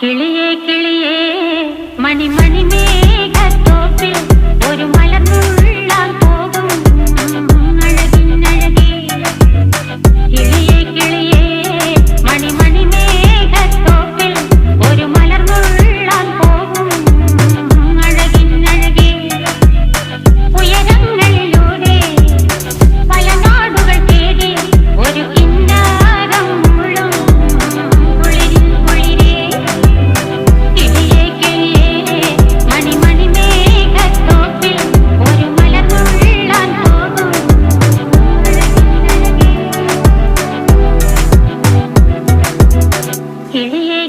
കിളിയേ കിളിയേ മണിമണി മേഘത്തോപ്പിൽ ഒരു മലർന്നുള്ളാൻ പോകും അഴകിനഴകേ. കിളിയേ കിളിയേ മണിമണി മേഘത്തോപ്പിൽ ഒരു മലർന്നുള്ളാൻ പോകും അഴകിനഴകേ. ഉയരങ്ങളിലൂടെ പല നാടുകൾ തേടി ഒരു കിന്നാരം മുഴും കുളിരിൻ കുളിരേ. കിളിയേ കിളിയേ മണിമണി മേഘത്തോപ്പിൽ ഒരു മലർന്നുള്ളാൻ പോകും അഴകിനഴകേ. കിളിയേ